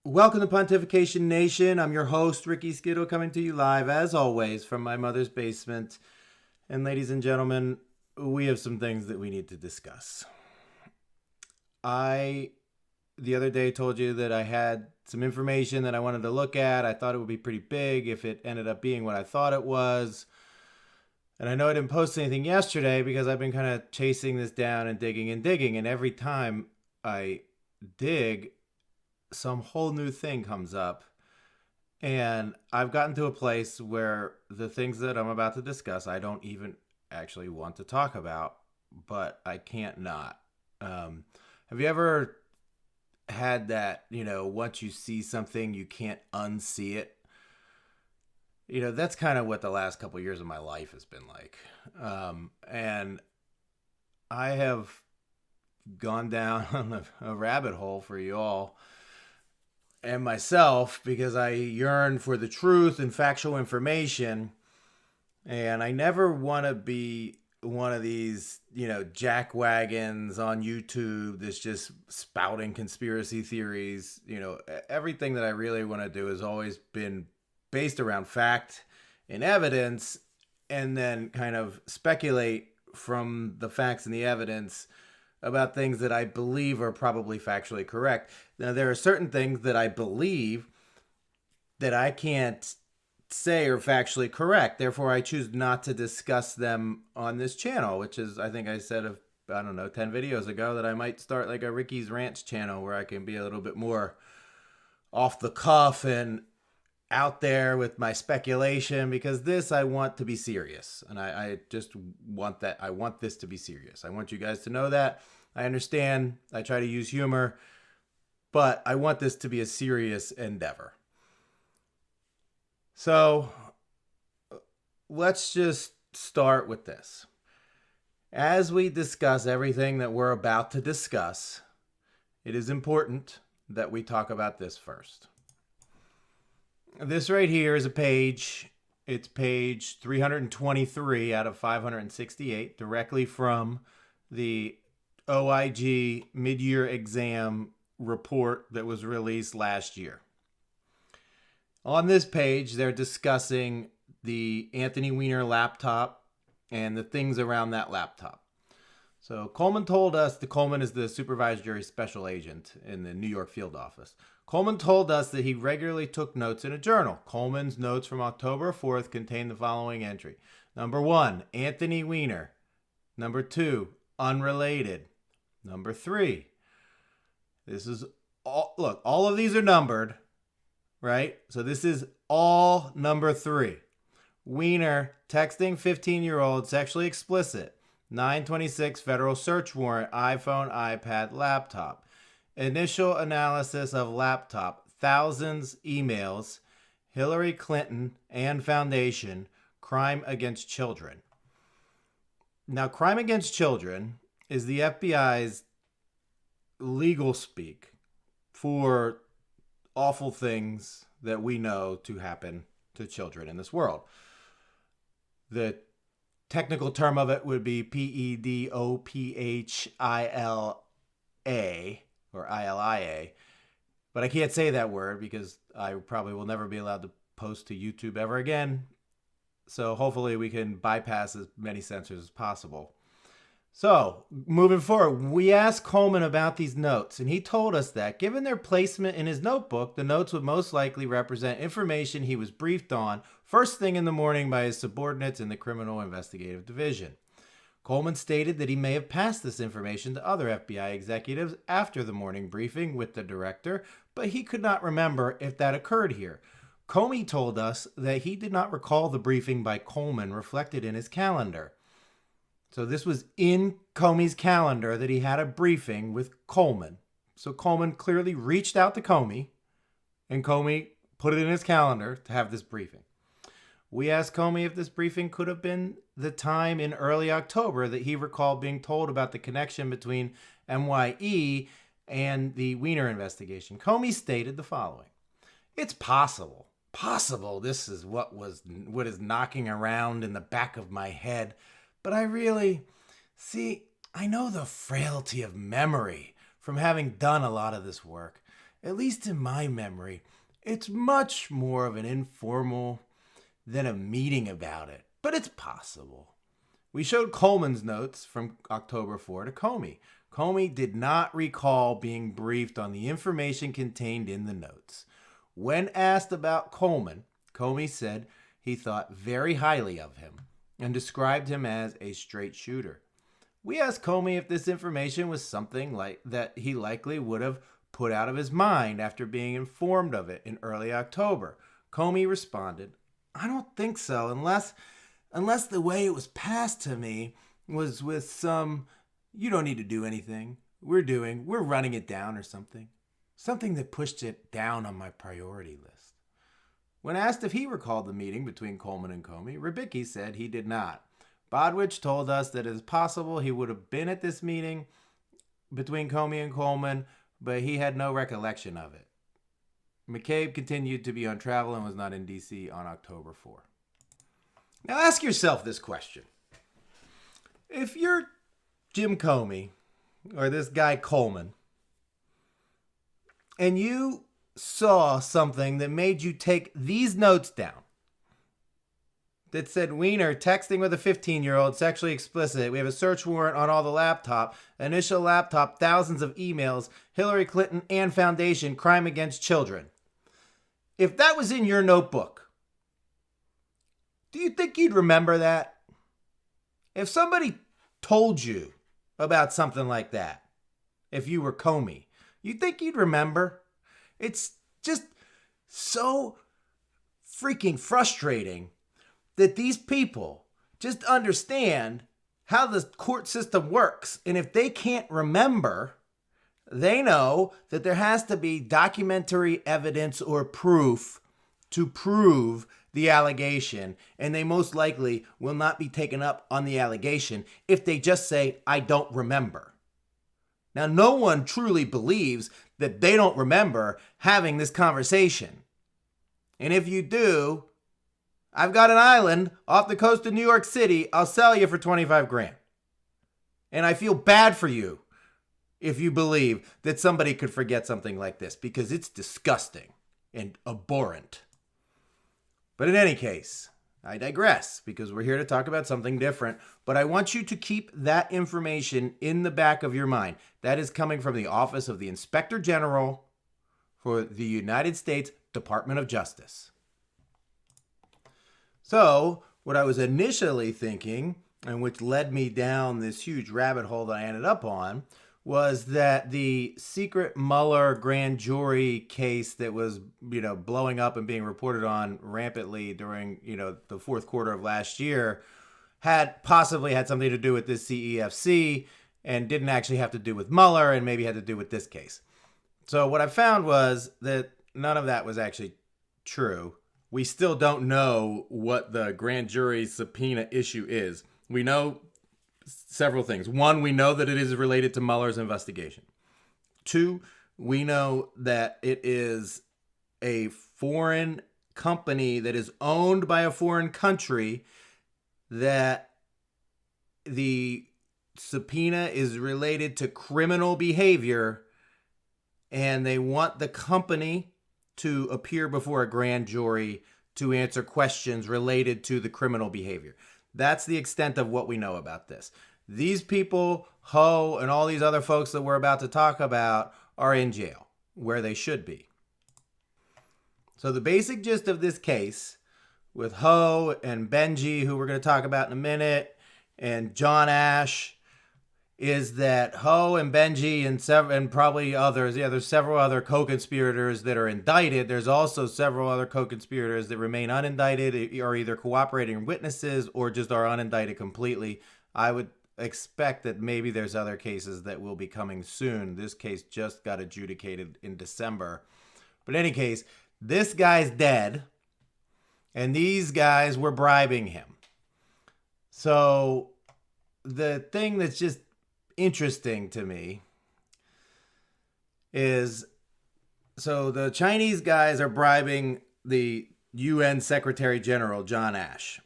Welcome to Pontification Nation. I'm your host, Ricky Skittle, coming to you live, as always, from my mother's basement. And ladies and gentlemen, we have some things that we need to discuss. The other day, told you that I had some information that I wanted to look at. I thought it would be pretty big if it ended up being what I thought it was. And I know I didn't post anything yesterday because I've been kind of chasing this down and digging and digging. And every time I dig, some whole new thing comes up, and I've gotten to a place where the things that I'm about to discuss I don't even actually want to talk about, but I can't not. Have you ever had that, once you see something you can't unsee it? That's kind of what the last couple of years of my life has been like. And I have gone down on a rabbit hole for you all and myself because I yearn for the truth and factual information. And I never want to be one of these, jackwagons on YouTube that's just spouting conspiracy theories. Everything that I really want to do has always been based around fact and evidence, and then kind of speculate from the facts and the evidence about things that I believe are probably factually correct. Now, there are certain things that I believe that I can't say are factually correct. Therefore, I choose not to discuss them on this channel, which is, I think I said, 10 videos ago that I might start like a Ricky's Ranch channel where I can be a little bit more off the cuff and out there with my speculation, because this I want to be serious, and I just want that. I want this to be serious. I want you guys to know that. I understand I try to use humor, but I want this to be a serious endeavor. So let's just start with this. As we discuss everything that we're about to discuss, it is important that we talk about this first. This right here is a page. It's page 323 out of 568, directly from the OIG mid-year exam report that was released last year. On this page, they're discussing the Anthony Weiner laptop and the things around that laptop. So Coleman told us, Coleman is the supervisory special agent in the New York field office. Coleman told us that he regularly took notes in a journal. Coleman's notes from October 4th contain the following entry. Number 1, Anthony Weiner. Number 2, unrelated. Number 3, this is all, look, all of these are numbered, right? So this is all number 3. Weiner texting 15-year-old sexually explicit. 9/26 federal search warrant, iPhone, iPad, laptop. Initial analysis of laptop, thousands emails, Hillary Clinton and Foundation, crime against children. Now, crime against children is the FBI's legal speak for awful things that we know to happen to children in this world. The technical term of it would be pedophilia, or ILIA, but I can't say that word because I probably will never be allowed to post to YouTube ever again. So hopefully we can bypass as many censors as possible. So moving forward, we asked Coleman about these notes, and he told us that given their placement in his notebook, the notes would most likely represent information he was briefed on first thing in the morning by his subordinates in the Criminal Investigative Division. Coleman stated that he may have passed this information to other FBI executives after the morning briefing with the director, but he could not remember if that occurred here. Comey told us that he did not recall the briefing by Coleman reflected in his calendar. So this was in Comey's calendar that he had a briefing with Coleman. So Coleman clearly reached out to Comey, and Comey put it in his calendar to have this briefing. We asked Comey if this briefing could have been the time in early October that he recalled being told about the connection between MYE and the Weiner investigation. Comey stated the following. It's possible this is what is knocking around in the back of my head, but I know the frailty of memory from having done a lot of this work. at least in my memory, it's much more of an informal than a meeting about it. But it's possible. We showed Coleman's notes from October 4 to Comey. Comey did not recall being briefed on the information contained in the notes. When asked about Coleman, Comey said he thought very highly of him and described him as a straight shooter. We asked Comey if this information was something like that he likely would have put out of his mind after being informed of it in early October. Comey responded, "I don't think so, unless the way it was passed to me was with some, you don't need to do anything. We're running it down or something. Something that pushed it down on my priority list." When asked if he recalled the meeting between Coleman and Comey, Rybicki said he did not. Bodwich told us that it is possible he would have been at this meeting between Comey and Coleman, but he had no recollection of it. McCabe continued to be on travel and was not in D.C. on October 4. Now ask yourself this question. If you're Jim Comey or this guy Coleman, and you saw something that made you take these notes down, that said Wiener texting with a 15-year-old, sexually explicit. We have a search warrant on all the laptop. Initial laptop, thousands of emails. Hillary Clinton and Foundation, crime against children. If that was in your notebook, do you think you'd remember that? If somebody told you about something like that, if you were Comey, you think you'd remember? It's just so freaking frustrating that these people just understand how the court system works. And if they can't remember, they know that there has to be documentary evidence or proof to prove the allegation. And they most likely will not be taken up on the allegation if they just say, "I don't remember." Now, no one truly believes that they don't remember having this conversation. And if you do, I've got an island off the coast of New York City. I'll sell you for 25 grand. And I feel bad for you if you believe that somebody could forget something like this, because it's disgusting and abhorrent. But in any case, I digress, because we're here to talk about something different. But I want you to keep that information in the back of your mind. That is coming from the Office of the Inspector General for the United States Department of Justice. So, what I was initially thinking, and which led me down this huge rabbit hole that I ended up on, was that the secret Mueller grand jury case that was, blowing up and being reported on rampantly during, the fourth quarter of last year had possibly had something to do with this CEFC and didn't actually have to do with Mueller and maybe had to do with this case. So what I found was that none of that was actually true. We still don't know what the grand jury subpoena issue is. We know several things. One, we know that it is related to Mueller's investigation. Two, we know that it is a foreign company that is owned by a foreign country, that the subpoena is related to criminal behavior, and they want the company to appear before a grand jury to answer questions related to the criminal behavior. That's the extent of what we know about this. These people, Ho, and all these other folks that we're about to talk about are in jail, where they should be. So the basic gist of this case with Ho and Benji, who we're going to talk about in a minute, and John Ash, is that Ho and Benji and probably others, there's several other co-conspirators that are indicted. There's also several other co-conspirators that remain unindicted, or either cooperating witnesses or just are unindicted completely. I would expect that maybe there's other cases that will be coming soon. This case just got adjudicated in December. But in any case, this guy's dead, and these guys were bribing him. So the thing that's just interesting to me is, so the Chinese guys are bribing the UN Secretary General, John Ash.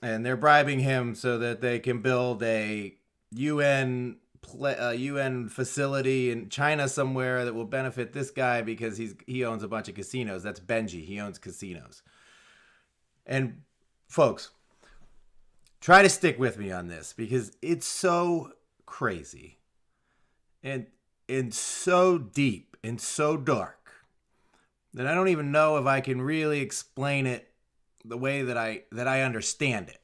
And they're bribing him so that they can build a UN UN facility in China somewhere that will benefit this guy because he owns a bunch of casinos. That's Benji. He owns casinos. And folks, try to stick with me on this because it's so crazy and so deep and so dark that I don't even know if I can really explain it the way that I understand it,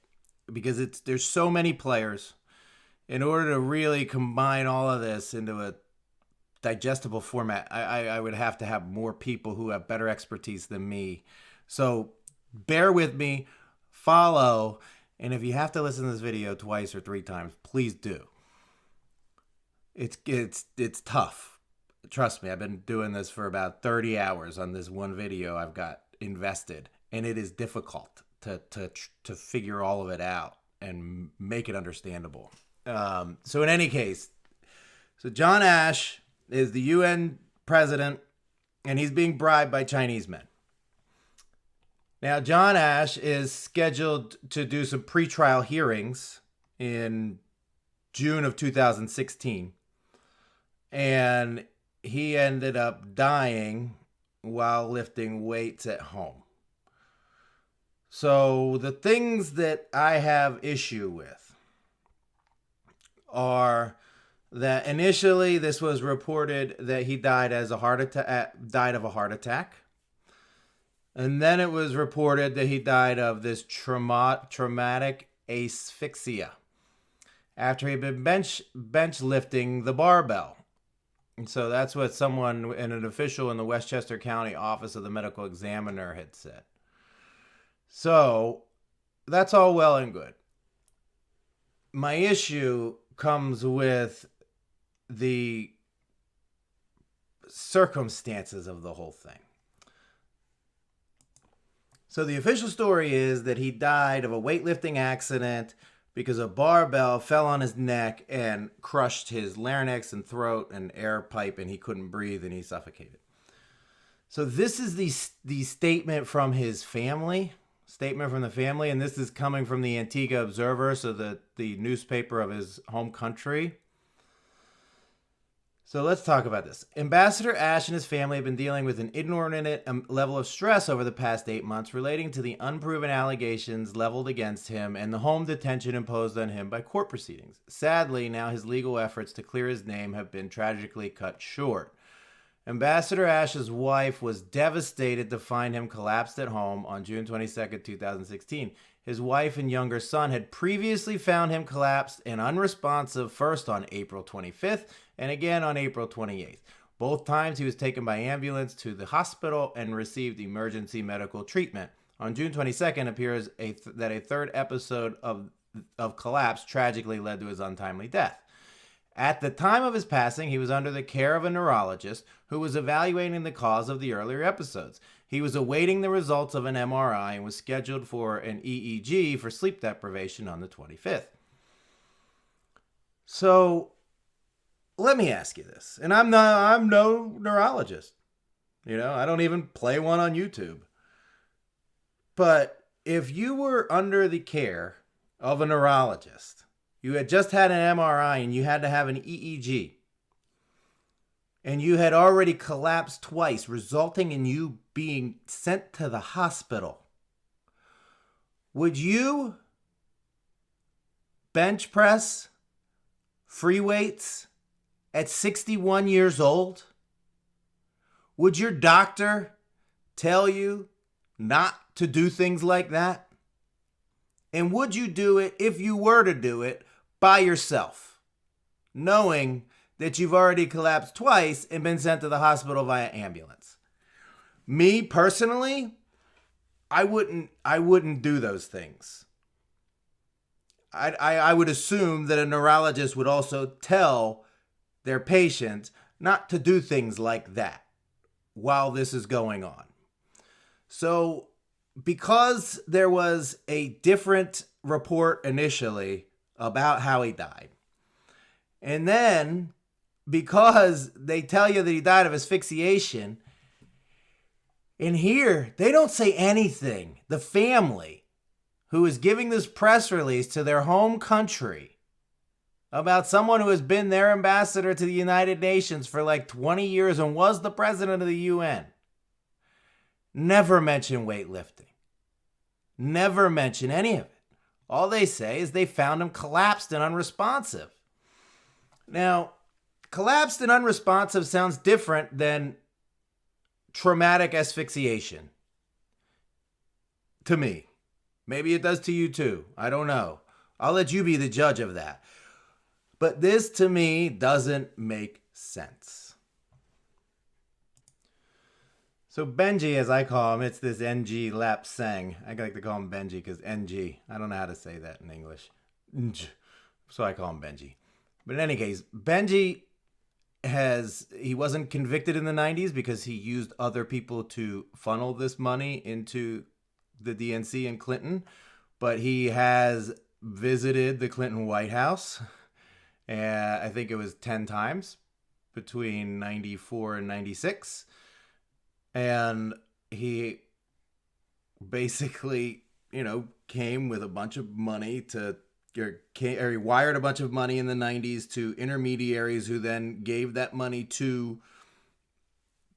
because there's so many players. In order to really combine all of this into a digestible format, I would have to have more people who have better expertise than me. So bear with me, follow, and if you have to listen to this video twice or 3 times, please do. It's tough. Trust me, I've been doing this for about 30 hours on this one video I've got invested, and it is difficult to figure all of it out and make it understandable. So in any case, so John Ash is the UN president, and he's being bribed by Chinese men. Now, John Ash is scheduled to do some pretrial hearings in June of 2016, and he ended up dying while lifting weights at home. So the things that I have issue with are that initially this was reported that he died of a heart attack. And then it was reported that he died of this traumatic asphyxia after he'd been bench lifting the barbell. And so that's what an official in the Westchester County Office of the Medical Examiner had said. So that's all well and good. My issue comes with the circumstances of the whole thing. So the official story is that he died of a weightlifting accident because a barbell fell on his neck and crushed his larynx and throat and air pipe, and he couldn't breathe and he suffocated. So this is the statement from his family. Statement from the family, and this is coming from the Antigua Observer, so the newspaper of his home country. So let's talk about this. Ambassador Ash and his family have been dealing with an inordinate level of stress over the past 8 months relating to the unproven allegations leveled against him and the home detention imposed on him by court proceedings. Sadly, now his legal efforts to clear his name have been tragically cut short. Ambassador Ash's wife was devastated to find him collapsed at home on June 22, 2016. His wife and younger son had previously found him collapsed and unresponsive first on April 25th and again on April 28th. Both times he was taken by ambulance to the hospital and received emergency medical treatment. On June 22nd appears that a third episode of collapse tragically led to his untimely death. At the time of his passing, he was under the care of a neurologist who was evaluating the cause of the earlier episodes. He was awaiting the results of an MRI and was scheduled for an EEG for sleep deprivation on the 25th. So, let me ask you this, and I'm no neurologist. I don't even play one on YouTube. But if you were under the care of a neurologist, you had just had an MRI and you had to have an EEG, and you had already collapsed twice, resulting in you being sent to the hospital, would you bench press free weights at 61 years old? Would your doctor tell you not to do things like that? And would you do it if you were to do it by yourself, knowing that you've already collapsed twice and been sent to the hospital via ambulance? Me personally, I wouldn't do those things. I would assume that a neurologist would also tell their patient not to do things like that while this is going on. So because there was a different report initially about how he died, and then because they tell you that he died of asphyxiation, and here they don't say anything. The family who is giving this press release to their home country about someone who has been their ambassador to the United Nations for like 20 years and was the president of the UN. Never mention weightlifting. Never mention any of it. All they say is they found him collapsed and unresponsive. Now, collapsed and unresponsive sounds different than traumatic asphyxiation. To me. Maybe it does to you too. I don't know. I'll let you be the judge of that. But this, to me, doesn't make sense. So Benji, as I call him, it's this NG Lap Sang. I like to call him Benji because NG. I don't know how to say that in English. So I call him Benji. But in any case, Benji he wasn't convicted in the 90s because he used other people to funnel this money into the DNC and Clinton. But he has visited the Clinton White House. I think it was 10 times between 94 and 96. And he basically, came with a bunch of money or he wired a bunch of money in the 90s to intermediaries who then gave that money to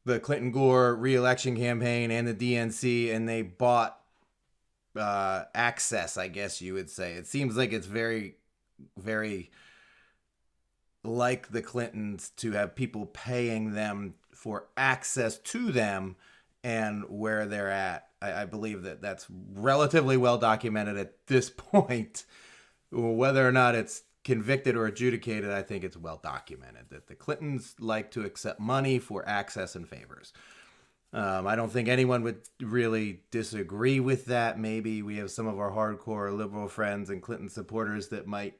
the Clinton-Gore re-election campaign and the DNC, and they bought access, I guess you would say. It seems like it's very, very like the Clintons to have people paying them for access to them and where they're at. I believe that's relatively well documented at this point. Whether or not it's convicted or adjudicated, I think it's well documented that the Clintons like to accept money for access and favors. I don't think anyone would really disagree with that. Maybe we have some of our hardcore liberal friends and Clinton supporters that might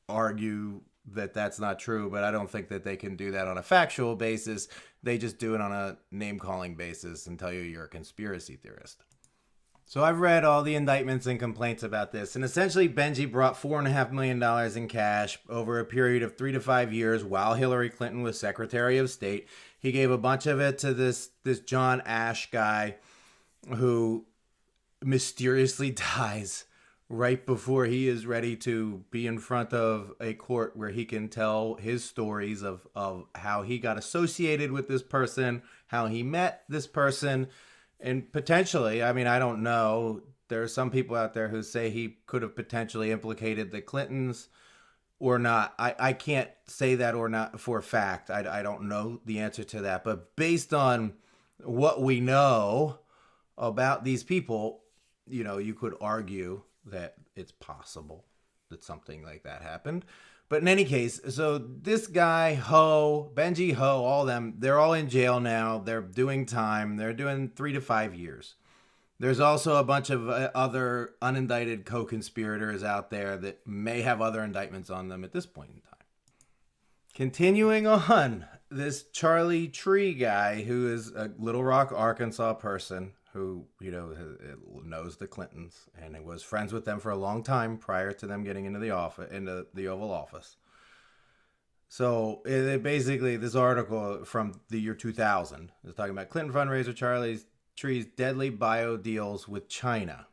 argue that that's not true, but I don't think that they can do that on a factual basis. They just do it on a name-calling basis and tell you you're a conspiracy theorist. So I've read all the indictments and complaints about this, and essentially Benji brought $4.5 million in cash over a period of 3 to 5 years while Hillary Clinton was Secretary of State. He gave a bunch of it to this John Ash guy who mysteriously dies right before he is ready to be in front of a court where he can tell his stories of how he got associated with this person, how he met this person, and potentially, I mean, I don't know, there are some people out there who say he could have potentially implicated the Clintons or not. I can't say that or not for a fact. I don't know the answer to that. But based on what we know about these people, you could argue that it's possible that something like that happened. But in any case, so this guy, Benji Ho, all of them, they're all in jail now. They're doing time. They're doing 3 to 5 years. There's also a bunch of other unindicted co-conspirators out there that may have other indictments on them at this point in time. Continuing on, this Charlie Tree guy, who is a Little Rock, Arkansas person, who, knows the Clintons and was friends with them for a long time prior to them getting into the Oval Office. So basically, this article from the year 2000 is talking about Clinton fundraiser Charlie Tree's deadly bio deals with China.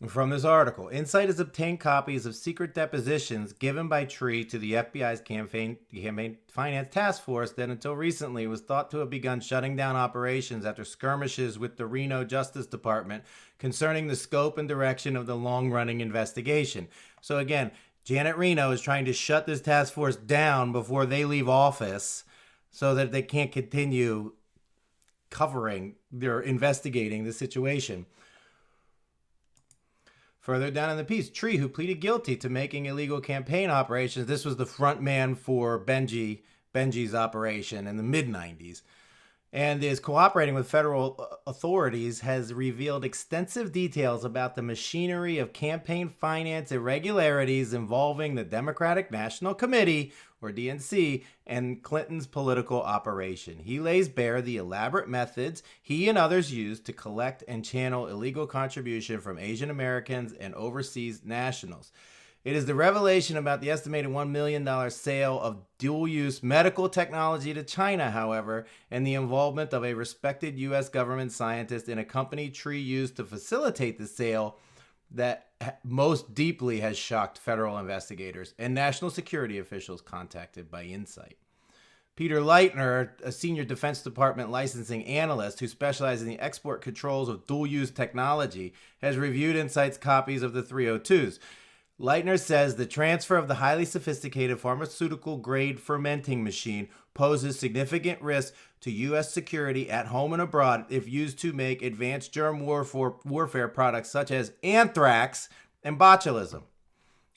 From this article, Insight has obtained copies of secret depositions given by Tree to the FBI's campaign finance task force that until recently was thought to have begun shutting down operations after skirmishes with the Reno Justice Department concerning the scope and direction of the long-running investigation. So again, Janet Reno is trying to shut this task force down before they leave office so that they can't continue investigating the situation. Further down in the piece, Tree, who pleaded guilty to making illegal campaign operations, this was the front man for Benji's operation in the mid-90s, and is cooperating with federal authorities, has revealed extensive details about the machinery of campaign finance irregularities involving the Democratic National Committee, or DNC, and Clinton's political operation. He lays bare the elaborate methods he and others used to collect and channel illegal contribution from Asian Americans and overseas nationals. It is the revelation about the estimated $1 million sale of dual-use medical technology to China, however, and the involvement of a respected U.S. government scientist in a company Tree used to facilitate the sale that most deeply has shocked federal investigators and national security officials contacted by Insight. Peter Leitner, a senior Defense Department licensing analyst who specializes in the export controls of dual-use technology, has reviewed Insight's copies of the 302s. Leitner says the transfer of the highly sophisticated pharmaceutical-grade fermenting machine poses significant risk to U.S. security at home and abroad if used to make advanced germ warfare products such as anthrax and botulism.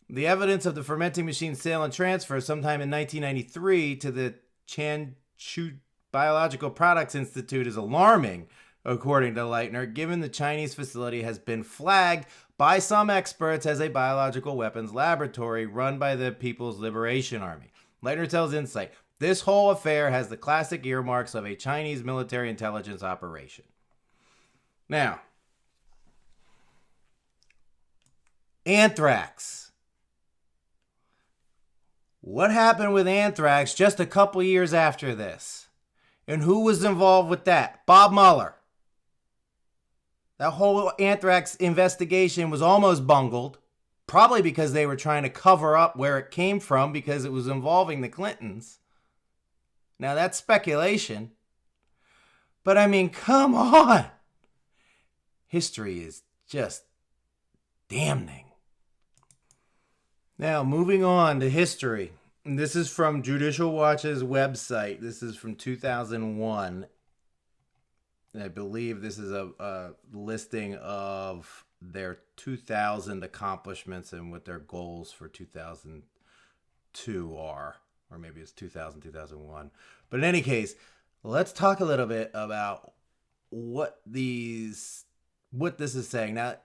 The evidence of the fermenting machine's sale and transfer sometime in 1993 to the Changshu Biological Products Institute is alarming, according to Leitner, given the Chinese facility has been flagged by some experts as a biological weapons laboratory run by the People's Liberation Army. Leitner tells Insight, this whole affair has the classic earmarks of a Chinese military intelligence operation. Now, anthrax. What happened with anthrax just a couple years after this? And who was involved with that? Bob Mueller. That whole anthrax investigation was almost bungled, probably because they were trying to cover up where it came from because it was involving the Clintons. Now that's speculation. But I mean, come on. History is just damning. Now, moving on to history. This is from Judicial Watch's website. This is from 2001. I believe this is a listing of their 2000 accomplishments and what their goals for 2002 are. Or maybe it's 2000, 2001. But in any case, let's talk a little bit about what this is saying. Now,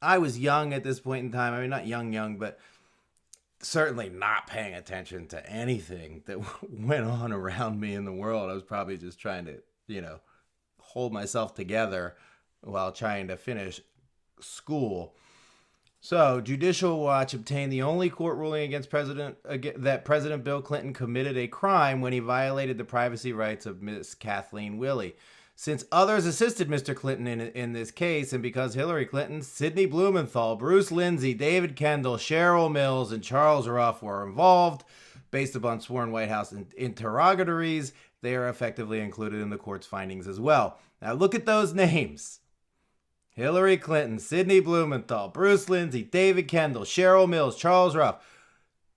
I was young at this point in time. I mean, not young, but certainly not paying attention to anything that went on around me in the world. I was probably just trying to, hold myself together while trying to finish school. So, Judicial Watch obtained the only court ruling against that President Bill Clinton committed a crime when he violated the privacy rights of Miss Kathleen Willey. Since others assisted Mr. Clinton in this case, and because Hillary Clinton, Sidney Blumenthal, Bruce Lindsay, David Kendall, Cheryl Mills, and Charles Ruff were involved, based upon sworn White House interrogatories, they are effectively included in the court's findings as well. Now look at those names. Hillary Clinton, Sidney Blumenthal, Bruce Lindsay, David Kendall, Cheryl Mills, Charles Ruff.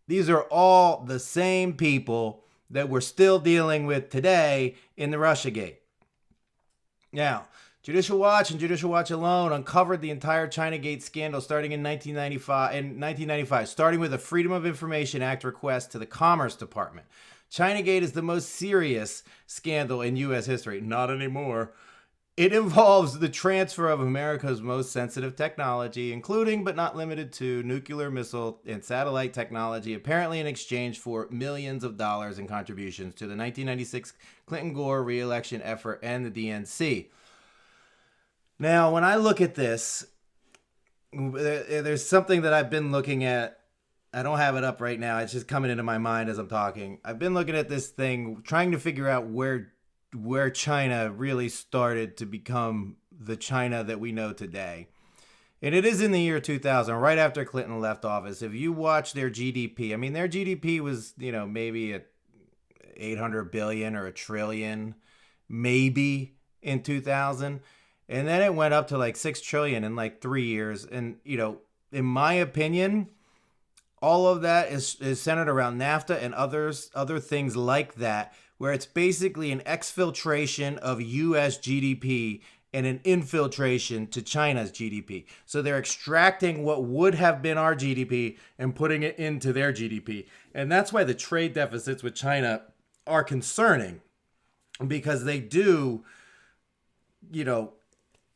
These are all the same people that we're still dealing with today in the Russiagate. Now, Judicial Watch and Judicial Watch alone uncovered the entire Chinagate scandal starting in 1995, starting with a Freedom of Information Act request to the Commerce Department. Chinagate is the most serious scandal in U.S. history. Not anymore. It involves the transfer of America's most sensitive technology, including but not limited to nuclear missile and satellite technology, apparently in exchange for millions of dollars in contributions to the 1996 Clinton-Gore re-election effort and the DNC. Now, when I look at this, there's something that I've been looking at. I don't have it up right now. It's just coming into my mind as I'm talking. I've been looking at this thing, trying to figure out where China really started to become the China that we know today. And it is in the year 2000, right after Clinton left office. If you watch their GDP, I mean, their GDP was, maybe at 800 billion or a trillion, maybe in 2000. And then it went up to like 6 trillion in like 3 years. And, in my opinion, all of that is centered around NAFTA and other things like that, where it's basically an exfiltration of U.S. GDP and an infiltration to China's GDP. So they're extracting what would have been our GDP and putting it into their GDP. And that's why the trade deficits with China are concerning, because they do,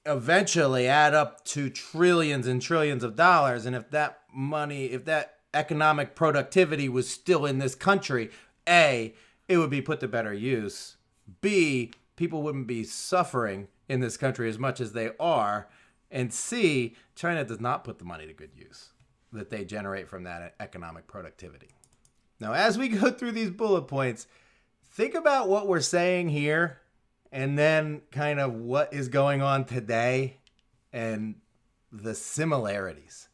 eventually add up to trillions and trillions of dollars. And if that economic productivity was still in this country, A, it would be put to better use. B, people wouldn't be suffering in this country as much as they are. And C, China does not put the money to good use that they generate from that economic productivity. Now, as we go through these bullet points, think about what we're saying here and then kind of what is going on today and the similarities.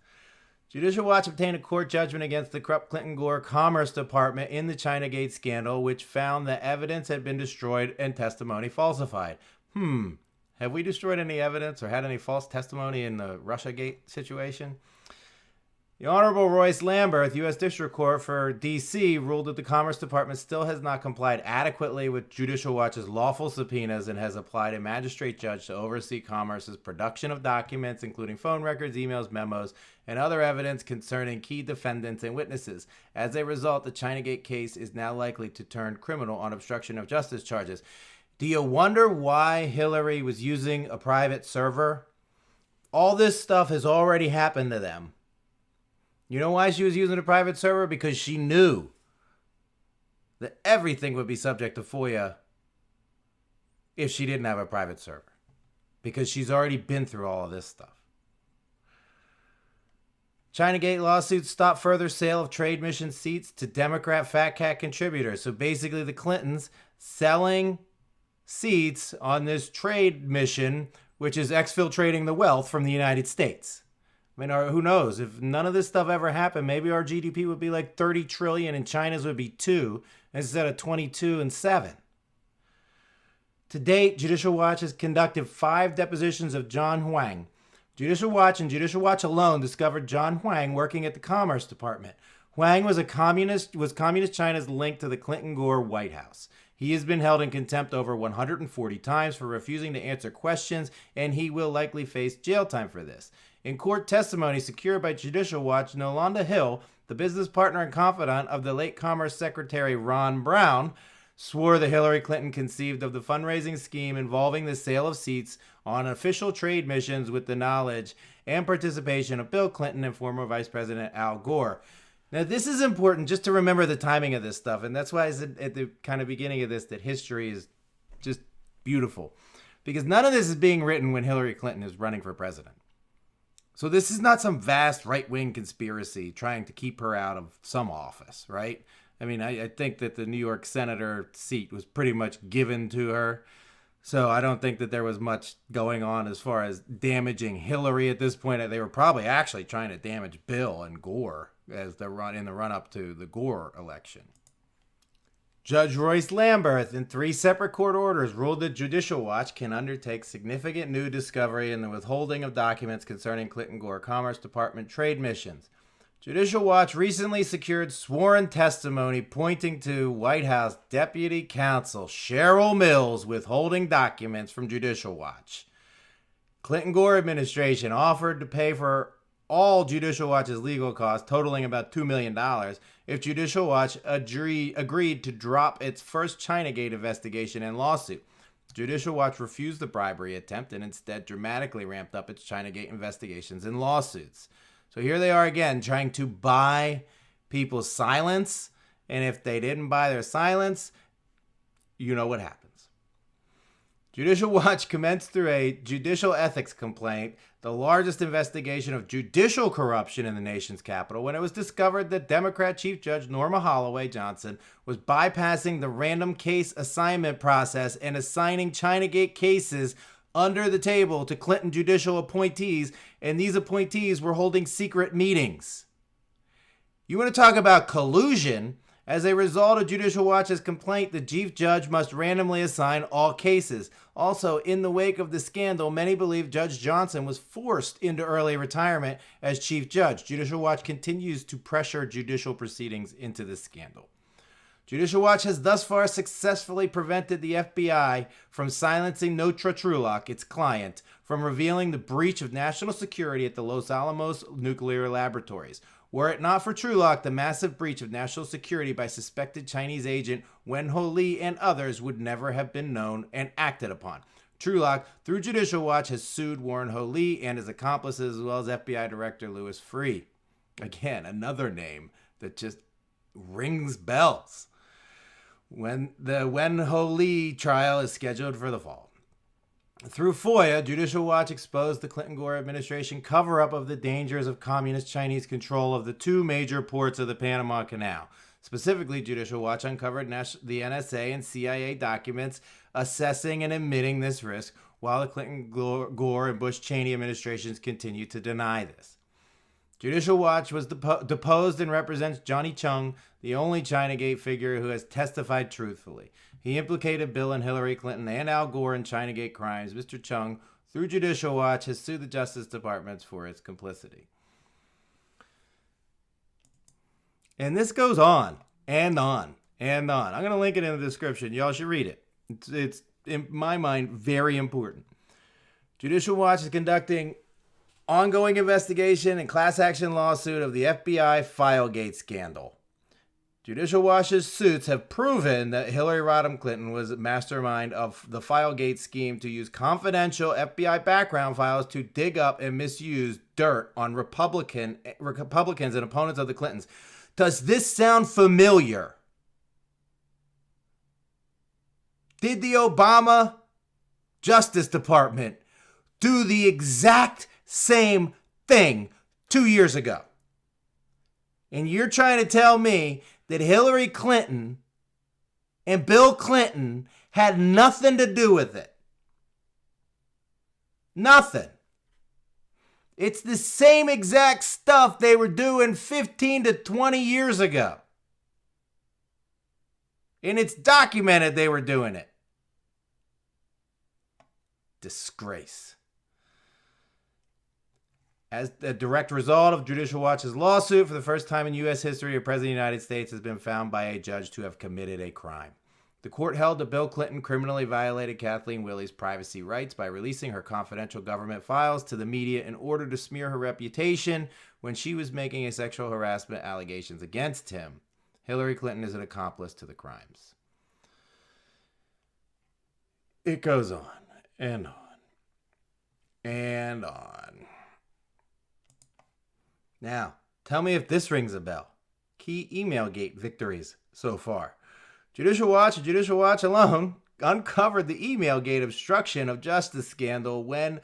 Judicial Watch obtained a court judgment against the corrupt Clinton-Gore Commerce Department in the Chinagate scandal, which found that evidence had been destroyed and testimony falsified. Have we destroyed any evidence or had any false testimony in the Russiagate situation? The Honorable Royce Lamberth, U.S. District Court for D.C., ruled that the Commerce Department still has not complied adequately with Judicial Watch's lawful subpoenas and has applied a magistrate judge to oversee Commerce's production of documents, including phone records, emails, memos, and other evidence concerning key defendants and witnesses. As a result, the Chinagate case is now likely to turn criminal on obstruction of justice charges. Do you wonder why Hillary was using a private server? All this stuff has already happened to them. You know why she was using a private server? Because she knew that everything would be subject to FOIA if she didn't have a private server. Because she's already been through all of this stuff. Chinagate lawsuits stop further sale of trade mission seats to Democrat Fat Cat contributors. So basically the Clintons selling seats on this trade mission, which is exfiltrating the wealth from the United States. I mean, who knows? If none of this stuff ever happened, maybe our GDP would be like 30 trillion and China's would be 2 instead of 22 and 7. To date, Judicial Watch has conducted 5 depositions of John Huang. Judicial Watch and Judicial Watch alone discovered John Huang working at the Commerce Department. Huang was Communist China's link to the Clinton-Gore White House. He has been held in contempt over 140 times for refusing to answer questions, and he will likely face jail time for this. In court testimony secured by Judicial Watch, Nolanda Hill, the business partner and confidant of the late Commerce Secretary Ron Brown, swore that Hillary Clinton conceived of the fundraising scheme involving the sale of seats on official trade missions with the knowledge and participation of Bill Clinton and former Vice President Al Gore. Now, this is important just to remember the timing of this stuff, and that's why I said at the kind of beginning of this that history is just beautiful, because none of this is being written when Hillary Clinton is running for president. So this is not some vast right-wing conspiracy trying to keep her out of some office, right? I mean, I think that the New York senator seat was pretty much given to her. So I don't think that there was much going on as far as damaging Hillary at this point. They were probably actually trying to damage Bill and Gore as the run-up to the Gore election. Judge Royce Lamberth, in 3 separate court orders, ruled that Judicial Watch can undertake significant new discovery in the withholding of documents concerning Clinton-Gore Commerce Department trade missions. Judicial Watch recently secured sworn testimony pointing to White House Deputy Counsel Cheryl Mills withholding documents from Judicial Watch. Clinton-Gore administration offered to pay for all Judicial Watch's legal costs, totaling about $2 million, if Judicial Watch agreed to drop its first Chinagate investigation and lawsuit. Judicial Watch refused the bribery attempt and instead dramatically ramped up its Chinagate investigations and lawsuits. So here they are again, trying to buy people's silence, and if they didn't buy their silence, you know what happens. Judicial Watch commenced through a judicial ethics complaint, the largest investigation of judicial corruption in the nation's capital, when it was discovered that Democrat Chief Judge Norma Holloway Johnson was bypassing the random case assignment process and assigning Chinagate cases under the table to Clinton judicial appointees, and these appointees were holding secret meetings. You want to talk about collusion? As a result of Judicial Watch's complaint, the chief judge must randomly assign all cases. Also, in the wake of the scandal, many believe Judge Johnson was forced into early retirement as chief judge. Judicial Watch continues to pressure judicial proceedings into this scandal. Judicial Watch has thus far successfully prevented the FBI from silencing Notre Trulock, its client, from revealing the breach of national security at the Los Alamos nuclear laboratories. Were it not for Trulock, the massive breach of national security by suspected Chinese agent Wen Ho Lee and others would never have been known and acted upon. Trulock, through Judicial Watch, has sued Warren Ho Lee and his accomplices, as well as FBI Director Louis Freeh. Again, another name that just rings bells. When the Wen Ho Lee trial is scheduled for the fall. Through FOIA, Judicial Watch exposed the Clinton-Gore administration cover-up of the dangers of communist Chinese control of the 2 major ports of the Panama Canal. Specifically, Judicial Watch uncovered the NSA and CIA documents assessing and admitting this risk, while the Clinton, Gore, and Bush Cheney administrations continue to deny this. Judicial Watch was deposed and represents Johnny Chung, the only Chinagate figure who has testified truthfully. He implicated Bill and Hillary Clinton and Al Gore in Chinagate crimes. Mr. Chung, through Judicial Watch, has sued the Justice Department for its complicity. And this goes on and on and on. I'm going to link it in the description. Y'all should read it. It's in my mind, very important. Judicial Watch is conducting ongoing investigation and class action lawsuit of the FBI Filegate scandal. Judicial Watch's suits have proven that Hillary Rodham Clinton was a mastermind of the Filegate scheme to use confidential FBI background files to dig up and misuse dirt on Republicans and opponents of the Clintons. Does this sound familiar? Did the Obama Justice Department do the exact same thing 2 years ago? And you're trying to tell me that Hillary Clinton and Bill Clinton had nothing to do with it? Nothing. It's the same exact stuff they were doing 15 to 20 years ago. And it's documented they were doing it. Disgrace. As a direct result of Judicial Watch's lawsuit, for the first time in U.S. history, a president of the United States has been found by a judge to have committed a crime. The court held that Bill Clinton criminally violated Kathleen Willey's privacy rights by releasing her confidential government files to the media in order to smear her reputation when she was making sexual harassment allegations against him. Hillary Clinton is an accomplice to the crimes. It goes on and on and on. Now, tell me if this rings a bell. Key Emailgate victories so far. Judicial Watch and Judicial Watch alone uncovered the Emailgate obstruction of justice scandal when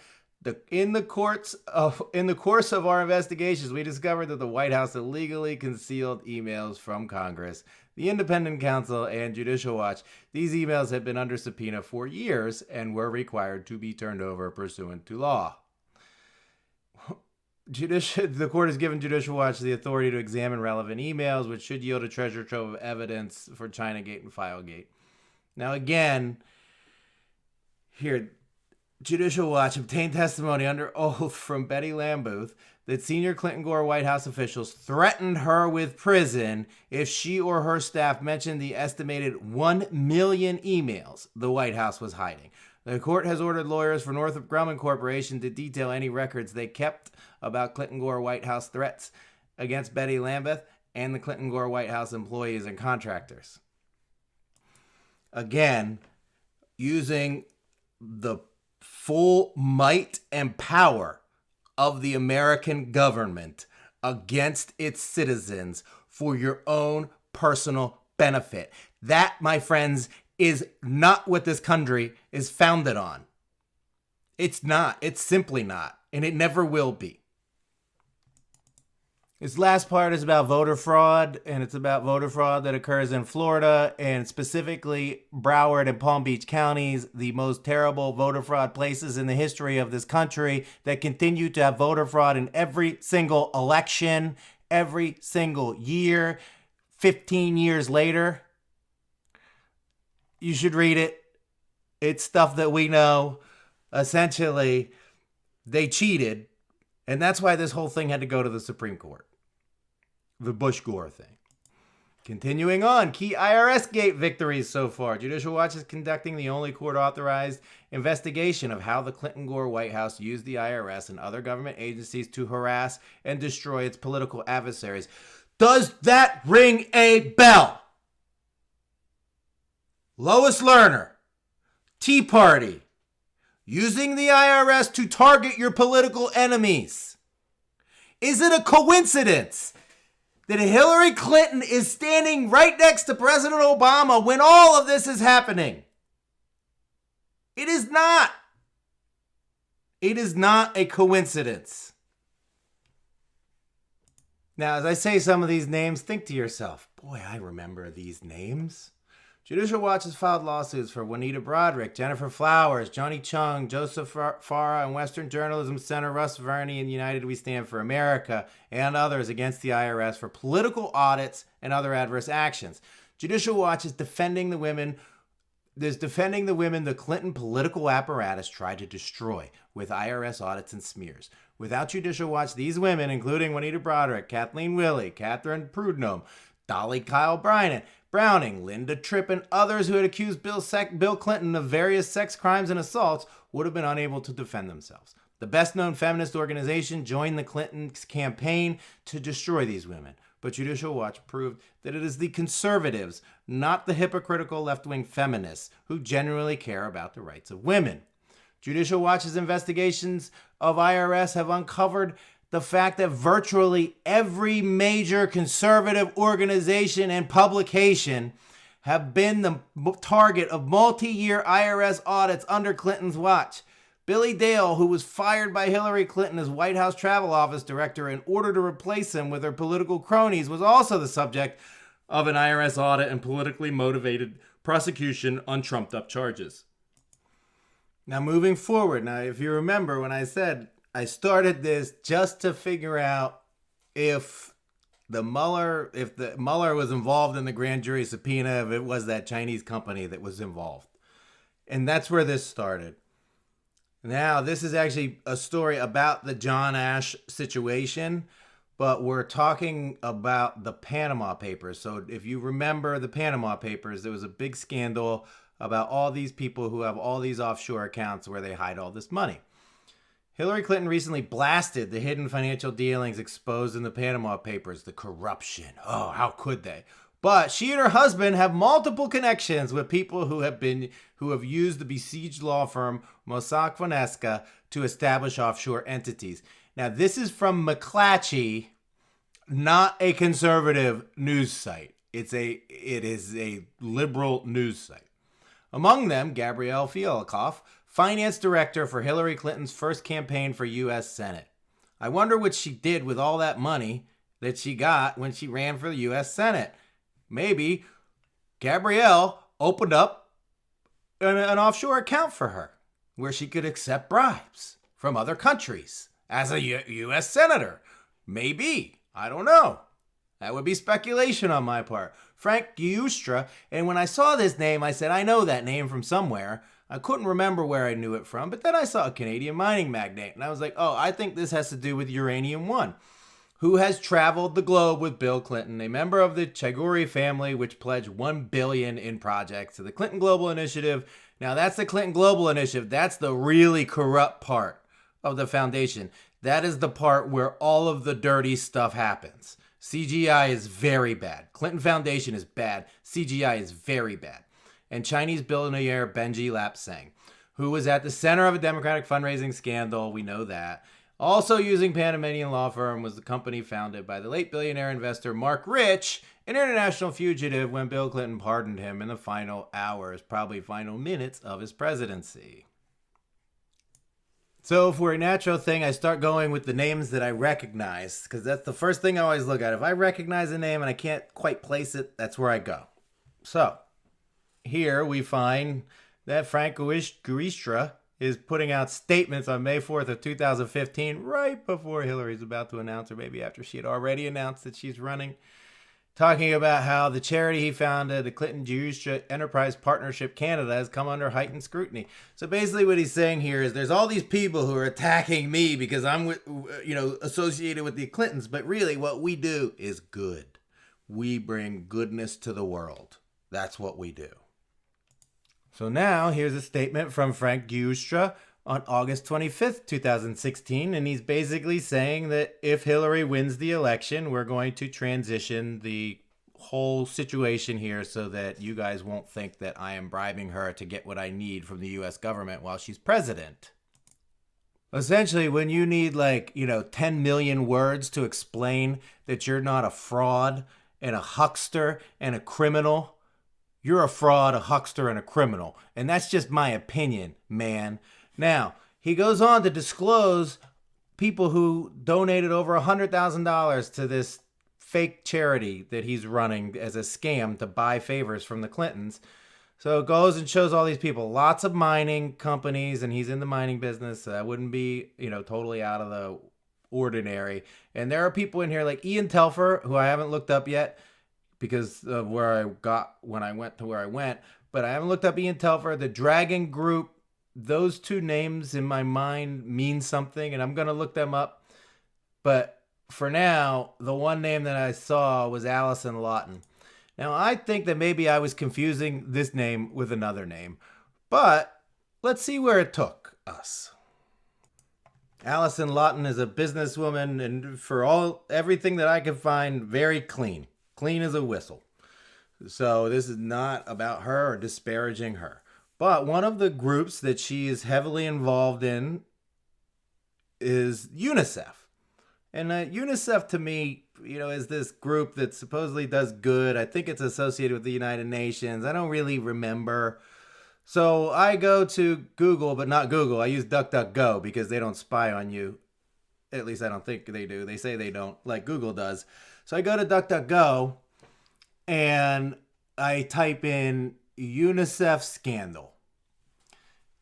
in the course of our investigations, we discovered that the White House illegally concealed emails from Congress, the Independent Counsel, and Judicial Watch. These emails had been under subpoena for years and were required to be turned over pursuant to law. The court has given Judicial Watch the authority to examine relevant emails, which should yield a treasure trove of evidence for Chinagate and Filegate. Now, again, here, Judicial Watch obtained testimony under oath from Betty Lambuth that senior Clinton-Gore White House officials threatened her with prison if she or her staff mentioned the estimated 1 million emails the White House was hiding. The court has ordered lawyers for Northrop Grumman Corporation to detail any records they kept about Clinton-Gore White House threats against Betty Lambuth and the Clinton-Gore White House employees and contractors. Again, using the full might and power of the American government against its citizens for your own personal benefit. That, my friends, is not what this country is founded on. It's not. It's simply not. And it never will be. This last part is about voter fraud, and it's about voter fraud that occurs in Florida, and specifically Broward and Palm Beach counties, the most terrible voter fraud places in the history of this country that continue to have voter fraud in every single election, every single year, 15 years later. You should read it. It's stuff that we know. Essentially, they cheated, and that's why this whole thing had to go to the Supreme Court. The Bush-Gore thing. Continuing on, key IRS gate victories so far. Judicial Watch is conducting the only court-authorized investigation of how the Clinton-Gore White House used the IRS and other government agencies to harass and destroy its political adversaries. Does that ring a bell? Lois Lerner, Tea Party, using the IRS to target your political enemies. Is it a coincidence that Hillary Clinton is standing right next to President Obama when all of this is happening? It is not. It is not a coincidence. Now, as I say some of these names, think to yourself, boy, I remember these names. Judicial Watch has filed lawsuits for Juanita Broderick, Jennifer Flowers, Johnny Chung, Joseph Farah, and Western Journalism Center Russ Verney and United We Stand for America, and others against the IRS for political audits and other adverse actions. Judicial Watch is defending the women the Clinton political apparatus tried to destroy with IRS audits and smears. Without Judicial Watch, these women, including Juanita Broderick, Kathleen Willey, Catherine Prudhomme, Dolly Kyle Browning, Linda Tripp, and others who had accused Bill Clinton of various sex crimes and assaults would have been unable to defend themselves. The best-known feminist organization joined the Clintons' campaign to destroy these women. But Judicial Watch proved that it is the conservatives, not the hypocritical left-wing feminists, who genuinely care about the rights of women. Judicial Watch's investigations of IRS have uncovered the fact that virtually every major conservative organization and publication have been the target of multi-year IRS audits under Clinton's watch. Billy Dale, who was fired by Hillary Clinton as White House Travel Office Director in order to replace him with her political cronies, was also the subject of an IRS audit and politically motivated prosecution on trumped-up charges. Now, moving forward, if you remember when I said I started this just to figure out if Mueller was involved in the grand jury subpoena, if it was that Chinese company that was involved. And that's where this started. Now, this is actually a story about the John Ash situation, but we're talking about the Panama Papers. So if you remember the Panama Papers, there was a big scandal about all these people who have all these offshore accounts where they hide all this money. Hillary Clinton recently blasted the hidden financial dealings exposed in the Panama Papers, the corruption. Oh, how could they? But she and her husband have multiple connections with people who have used the besieged law firm Mossack Fonseca to establish offshore entities. Now, this is from McClatchy, not a conservative news site. It is a liberal news site. Among them, Gabrielle Fialkoff, finance director for Hillary Clinton's first campaign for U.S. Senate. I wonder what she did with all that money that she got when she ran for the U.S. Senate. Maybe Gabrielle opened up an offshore account for her where she could accept bribes from other countries as a U.S. senator. Maybe. I don't know. That would be speculation on my part. Frank Giustra, and when I saw this name, I said, I know that name from somewhere. I couldn't remember where I knew it from, but then I saw a Canadian mining magnate, and I was like, oh, I think this has to do with Uranium One, who has traveled the globe with Bill Clinton, a member of the Chagoury family, which pledged $1 billion in projects to the Clinton Global Initiative. Now, that's the Clinton Global Initiative. That's the really corrupt part of the foundation. That is the part where all of the dirty stuff happens. CGI is very bad. Clinton Foundation is bad. CGI is very bad. And Chinese billionaire Benji Lapsang, who was at the center of a Democratic fundraising scandal, we know that. Also using Panamanian law firm was the company founded by the late billionaire investor Mark Rich, an international fugitive when Bill Clinton pardoned him in the final hours, probably final minutes of his presidency. So for a natural thing, I start going with the names that I recognize, because that's the first thing I always look at. If I recognize a name and I can't quite place it, that's where I go. So here we find that Frank Giustra is putting out statements on May 4th of 2015, right before Hillary's about to announce, or maybe after she had already announced that she's running, talking about how the charity he founded, the Clinton Giustra Enterprise Partnership Canada, has come under heightened scrutiny. So basically what he's saying here is there's all these people who are attacking me because I'm associated with the Clintons, but really what we do is good. We bring goodness to the world. That's what we do. So now here's a statement from Frank Giustra on August 25th, 2016, and he's basically saying that if Hillary wins the election, we're going to transition the whole situation here so that you guys won't think that I am bribing her to get what I need from the U.S. government while she's president. Essentially, when you need 10 million words to explain that you're not a fraud and a huckster and a criminal, you're a fraud, a huckster, and a criminal. And that's just my opinion, man. Now, he goes on to disclose people who donated over $100,000 to this fake charity that he's running as a scam to buy favors from the Clintons. So it goes and shows all these people, lots of mining companies, and he's in the mining business. So that wouldn't be, totally out of the ordinary. And there are people in here like Ian Telfer, who I haven't looked up yet because of where I got when I went to where I went. But I haven't looked up Ian Telfer. The Dragon Group, those two names in my mind mean something, and I'm going to look them up. But for now, the one name that I saw was Allison Lawton. Now, I think that maybe I was confusing this name with another name, but let's see where it took us. Allison Lawton is a businesswoman, and for everything that I could find, very clean. Clean as a whistle. So this is not about her or disparaging her. But one of the groups that she is heavily involved in is UNICEF. And UNICEF to me, is this group that supposedly does good. I think it's associated with the United Nations. I don't really remember. So I go to Google, but not Google. I use DuckDuckGo because they don't spy on you. At least I don't think they do. They say they don't, like Google does. So I go to DuckDuckGo and I type in UNICEF scandal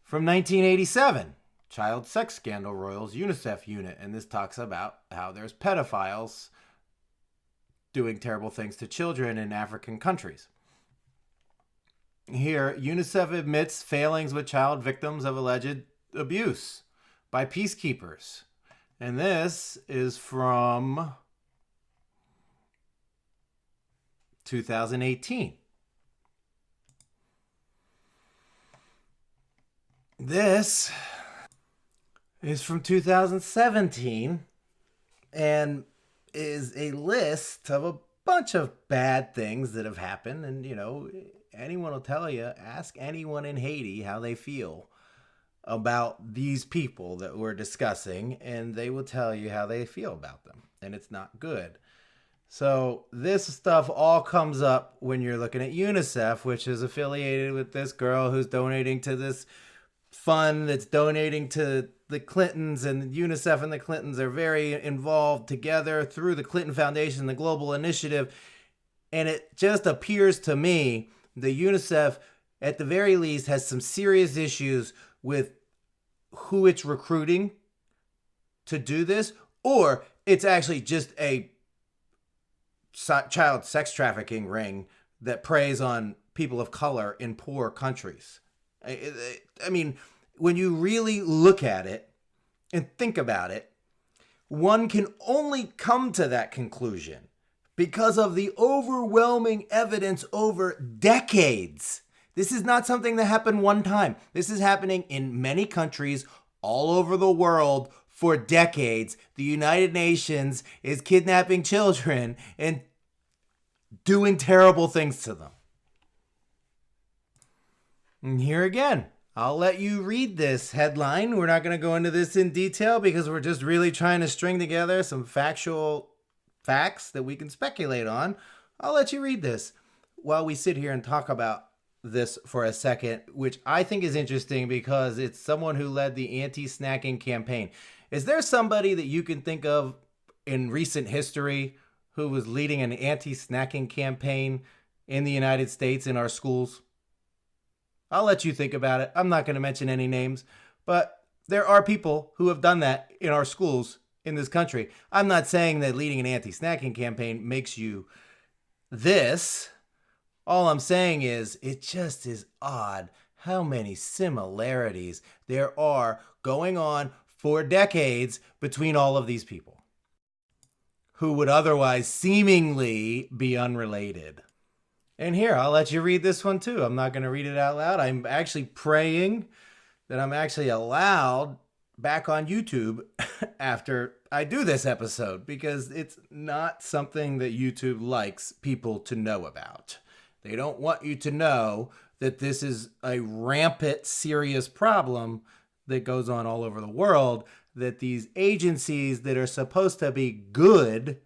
from 1987. Child sex scandal roils UNICEF unit. And this talks about how there's pedophiles doing terrible things to children in African countries. Here, UNICEF admits failings with child victims of alleged abuse by peacekeepers. And this is from 2018. This is from 2017 and is a list of a bunch of bad things that have happened. And, anyone will tell you, ask anyone in Haiti how they feel about these people that we're discussing, and they will tell you how they feel about them. And it's not good. So this stuff all comes up when you're looking at UNICEF, which is affiliated with this girl who's donating to this fund that's donating to the Clintons, and UNICEF and the Clintons are very involved together through the Clinton Foundation, the Global Initiative. And it just appears to me that UNICEF, at the very least, has some serious issues with who it's recruiting to do this, or it's actually just a child sex trafficking ring that preys on people of color in poor countries. I mean, when you really look at it and think about it, one can only come to that conclusion because of the overwhelming evidence over decades. This is not something that happened one time. This is happening in many countries all over the world for decades. The United Nations is kidnapping children and doing terrible things to them. And here again, I'll let you read this headline. We're not going to go into this in detail because we're just really trying to string together some factual facts that we can speculate on. I'll let you read this while we sit here and talk about this for a second, which I think is interesting because it's someone who led the anti-snacking campaign. Is there somebody that you can think of in recent history who was leading an anti-snacking campaign in the United States in our schools? I'll let you think about it. I'm not going to mention any names, but there are people who have done that in our schools in this country. I'm not saying that leading an anti-snacking campaign makes you this. All I'm saying is it just is odd how many similarities there are going on for decades between all of these people who would otherwise seemingly be unrelated. And here, I'll let you read this one too. I'm not going to read it out loud. I'm actually praying that I'm actually allowed back on YouTube after I do this episode because it's not something that YouTube likes people to know about. They don't want you to know that this is a rampant, serious problem that goes on all over the world that these agencies that are supposed to be good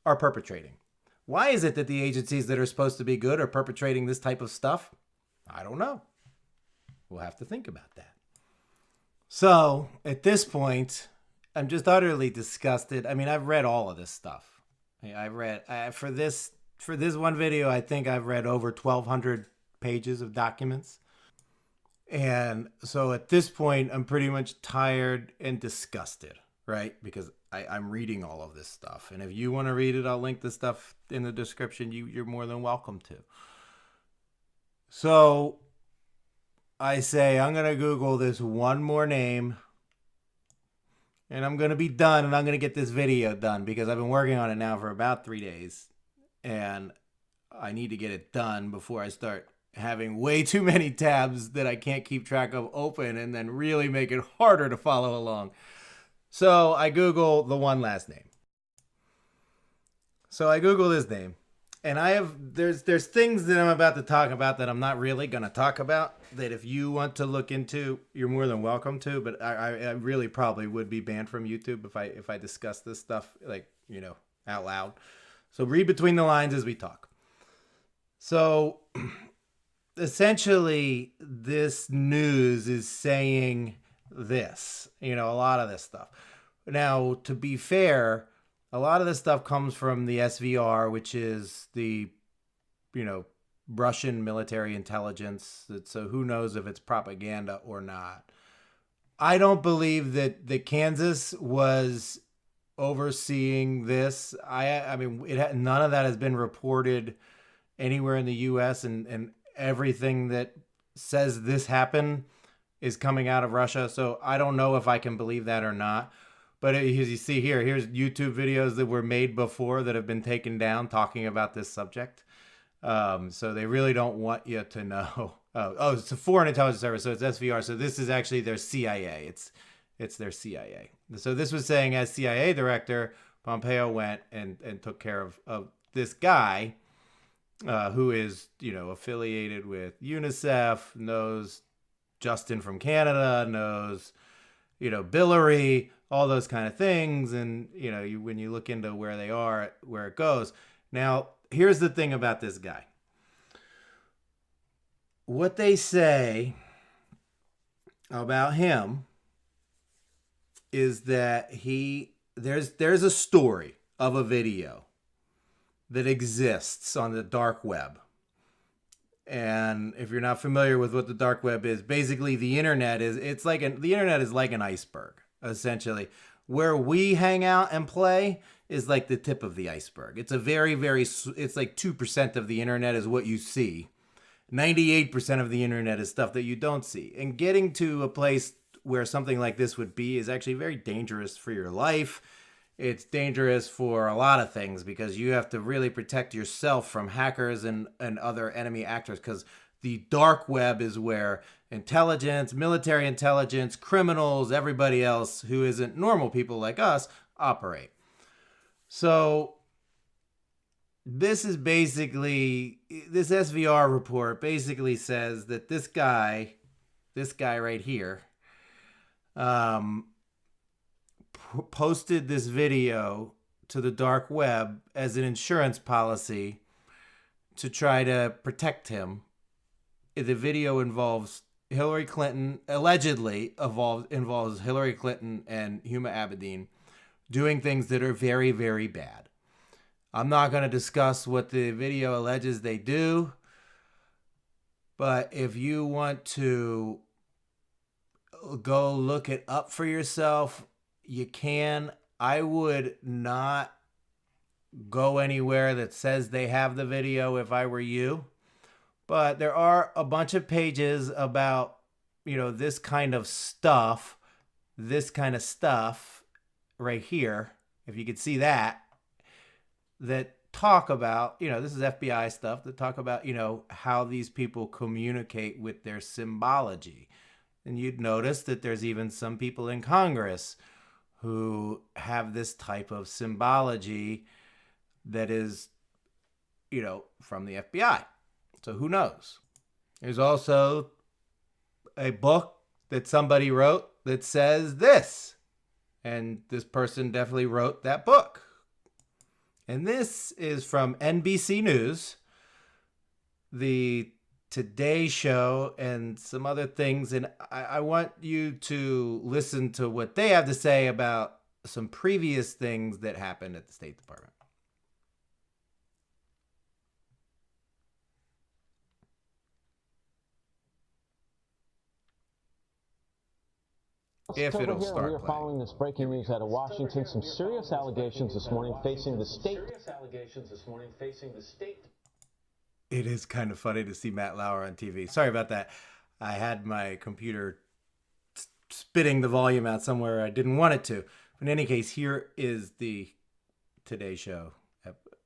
are perpetrating. Why is it that the agencies that are supposed to be good are perpetrating this type of stuff? I don't know. We'll have to think about that. So, at this point, I'm just utterly disgusted. I mean, I've read all of this stuff. I read for this one video. I think I've read over 1,200 pages of documents, and so at this point, I'm pretty much tired and disgusted, right? Because I'm reading all of this stuff, and if you want to read it, I'll link the stuff in the description. You're more than welcome to. So I say I'm gonna Google this one more name, and I'm gonna be done, and I'm gonna get this video done because I've been working on it now for about 3 days, and I need to get it done before I start having way too many tabs that I can't keep track of open and then really make it harder to follow along. So I Google the one last name. So I Google his name, and there's things that I'm about to talk about that I'm not really gonna talk about. That if you want to look into, you're more than welcome to. But I really probably would be banned from YouTube if I discuss this stuff out loud. So read between the lines as we talk. So essentially, this news is saying this. A lot of this stuff. Now, to be fair, a lot of this stuff comes from the SVR, which is the, Russian military intelligence. So who knows if it's propaganda or not. I don't believe that Kansas was overseeing this. I mean, none of that has been reported anywhere in the U.S. and everything that says this happened is coming out of Russia. So I don't know if I can believe that or not. But as you see here's YouTube videos that were made before that have been taken down talking about this subject. So they really don't want you to know. It's a foreign intelligence service, so it's SVR. So this is actually their CIA. It's their CIA. So this was saying, as CIA director, Pompeo went and took care of this guy who is, affiliated with UNICEF, knows Justin from Canada, knows, Billary, all those kind of things. And, when you look into where they are, where it goes. Now, here's the thing about this guy. What they say about him is that there's a story of a video that exists on the dark web. And if you're not familiar with what the dark web is, basically the internet is like an iceberg, essentially. Where we hang out and play is like the tip of the iceberg. It's a very, it's like 2% of the internet is what you see. 98% of the internet is stuff that you don't see. And getting to a place where something like this would be is actually very dangerous for your life. It's dangerous for a lot of things because you have to really protect yourself from hackers and other enemy actors, because the dark web is where intelligence, military intelligence, criminals, everybody else who isn't normal people like us operate. So this SVR report basically says that this guy right here, posted this video to the dark web as an insurance policy to try to protect him. The video involves Hillary Clinton, allegedly involves Hillary Clinton and Huma Abedin doing things that are very, very bad. I'm not going to discuss what the video alleges they do, but if you want to go look it up for yourself, you can. I would not go anywhere that says they have the video if I were you. But there are a bunch of pages about, this kind of stuff right here, if you could see that talk about, this is FBI stuff, that talk about, how these people communicate with their symbology. And you'd notice that there's even some people in Congress who have this type of symbology that is, from the FBI. So who knows? There's also a book that somebody wrote that says this. And this person definitely wrote that book. And this is from NBC News, the Today Show, and some other things. And I want you to listen to what they have to say about some previous things that happened at the State Department. if October it'll here, and we start are playing. following this breaking news out of Washington. Some serious allegations this morning facing the state. It is kind of funny to see Matt Lauer on TV. Sorry about that. I had my computer spitting the volume out somewhere I didn't want it to. In any case, here is the Today Show.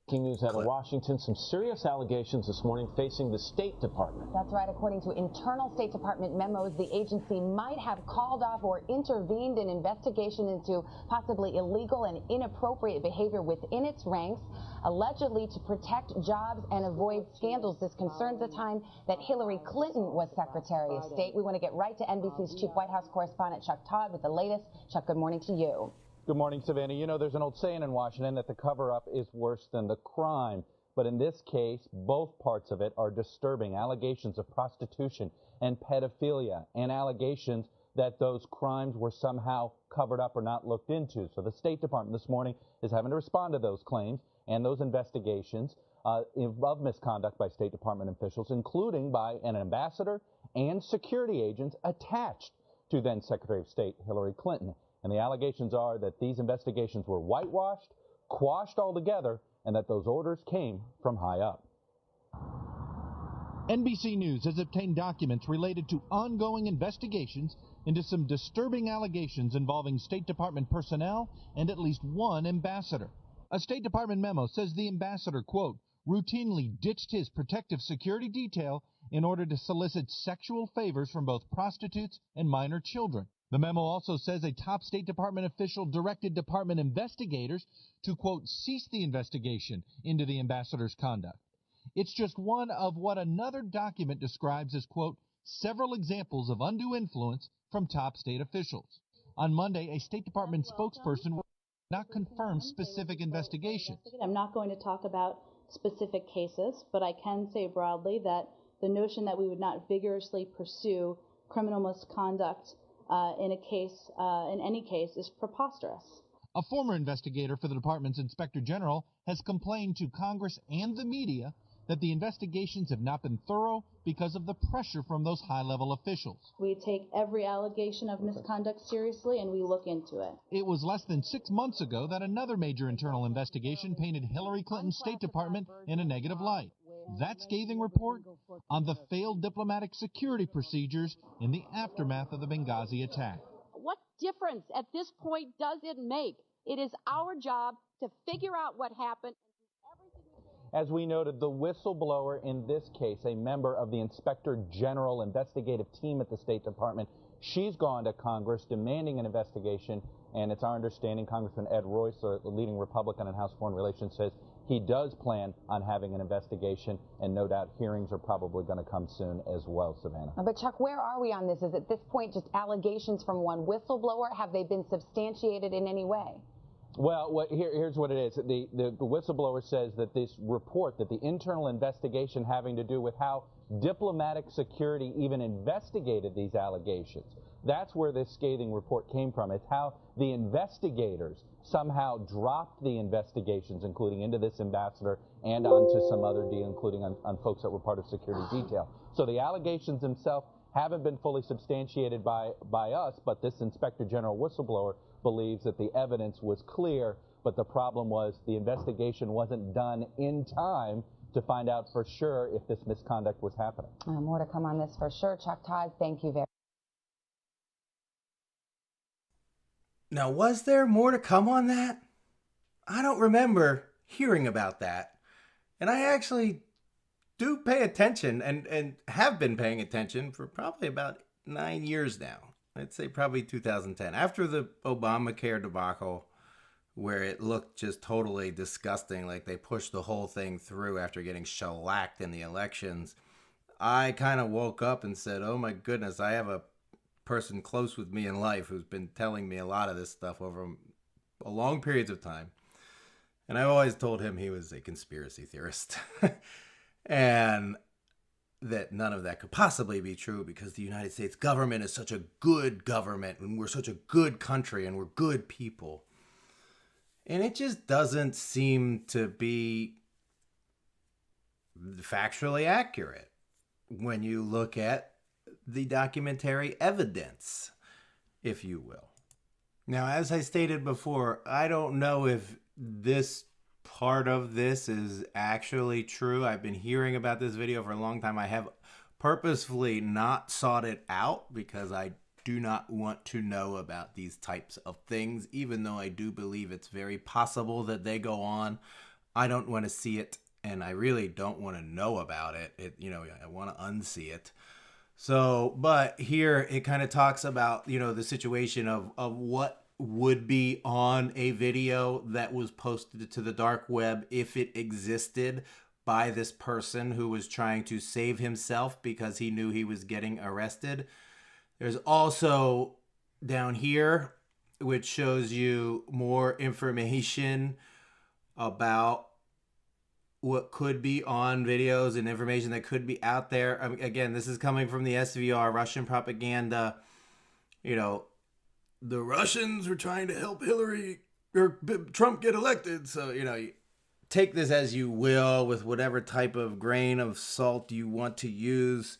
Breaking news out of Washington. Some serious allegations this morning facing the State Department. That's right. According to internal State Department memos, the agency might have called off or intervened in investigation into possibly illegal and inappropriate behavior within its ranks, allegedly to protect jobs and avoid scandals. This concerns the time that Hillary Clinton was Secretary of State. We want to get right to NBC's chief White House correspondent, Chuck Todd, with the latest. Chuck, good morning to you. Good morning, Savannah. You know, there's an old saying in Washington that the cover-up is worse than the crime. But in this case, both parts of it are disturbing. Allegations of prostitution and pedophilia, and allegations that those crimes were somehow covered up or not looked into. So the State Department this morning is having to respond to those claims and those investigations of misconduct by State Department officials, including by an ambassador and security agents attached to then Secretary of State Hillary Clinton. And the allegations are that these investigations were whitewashed, quashed altogether, and that those orders came from high up. NBC News has obtained documents related to ongoing investigations into some disturbing allegations involving State Department personnel and at least one ambassador. A State Department memo says the ambassador, quote, routinely ditched his protective security detail in order to solicit sexual favors from both prostitutes and minor children. The memo also says a top State Department official directed department investigators to, quote, cease the investigation into the ambassador's conduct. It's just one of what another document describes as, quote, several examples of undue influence from top state officials. On Monday, a State Department spokesperson will not confirm specific investigations. I'm not going to talk about specific cases, but I can say broadly that the notion that we would not vigorously pursue criminal misconduct in any case is preposterous. A former investigator for the department's inspector general has complained to Congress and the media that the investigations have not been thorough because of the pressure from those high-level officials. We take every allegation of misconduct seriously, and we look into it. It was less than 6 months ago that another major internal investigation painted Hillary Clinton's State Department in a negative light. That scathing report on the failed diplomatic security procedures in the aftermath of the Benghazi attack. What difference at this point does it make? It is our job to figure out what happened. As we noted, the whistleblower in this case, a member of the Inspector General investigative team at the State Department, she's gone to Congress demanding an investigation, and it's our understanding Congressman Ed Royce, the leading Republican in House Foreign Relations, says he does plan on having an investigation, and no doubt hearings are probably going to come soon as well, Savannah. But Chuck, where are we on this? Is at this point just allegations from one whistleblower? Have they been substantiated in any way? Well, here's what it is. The whistleblower says that this report, that the internal investigation having to do with how diplomatic security even investigated these allegations, that's where this scathing report came from. It's how the investigators somehow dropped the investigations, including into this ambassador and onto some other deal, including on folks that were part of security detail. So the allegations themselves haven't been fully substantiated by us, but this Inspector General whistleblower believes that the evidence was clear, but the problem was the investigation wasn't done in time to find out for sure if this misconduct was happening. More to come on this for sure. Chuck Todd, thank you very much. Now, was there more to come on that? I don't remember hearing about that. And I actually do pay attention and have been paying attention for probably about 9 years now. I'd say probably 2010. After the Obamacare debacle, where it looked just totally disgusting, like they pushed the whole thing through after getting shellacked in the elections, I kind of woke up and said, oh my goodness, I have a person close with me in life who's been telling me a lot of this stuff over a long periods of time. And I always told him he was a conspiracy theorist. And that none of that could possibly be true because the United States government is such a good government and we're such a good country and we're good people. And it just doesn't seem to be factually accurate when you look at the documentary evidence. if you will. Now, as I stated before, I don't know if this part of this is actually true. I've been hearing about this video for a long time. I have purposefully not sought it out because I do not want to know about these types of things, even though I do believe it's very possible that they go on. I don't want to see it, and I really don't want to know about it. I want to unsee it. So, but here it kind of talks about, the situation of what would be on a video that was posted to the dark web if it existed by this person who was trying to save himself because he knew he was getting arrested. There's also down here, which shows you more information about what could be on videos and information that could be out there. Again, this is coming from the SVR, Russian propaganda. The Russians were trying to help Hillary or Trump get elected. So, you take this as you will with whatever type of grain of salt you want to use.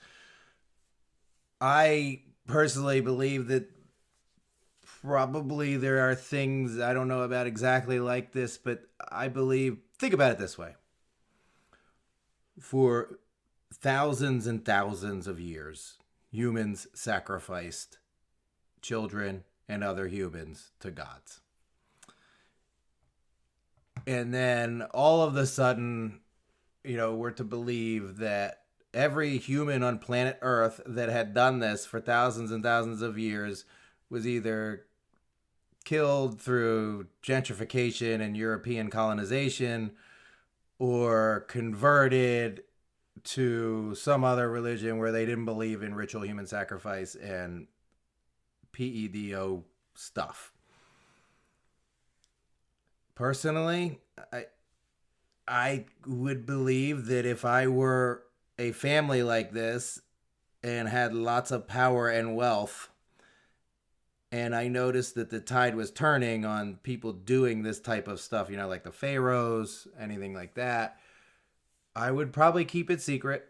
I personally believe that probably there are things I don't know about exactly like this, but I believe, think about it this way. For thousands and thousands of years, humans sacrificed children and other humans to gods. And then all of a sudden, we're to believe that every human on planet Earth that had done this for thousands and thousands of years was either killed through gentrification and European colonization or converted to some other religion where they didn't believe in ritual human sacrifice and PEDO stuff. Personally, I would believe that if I were a family like this and had lots of power and wealth, and I noticed that the tide was turning on people doing this type of stuff, like the pharaohs, anything like that, I would probably keep it secret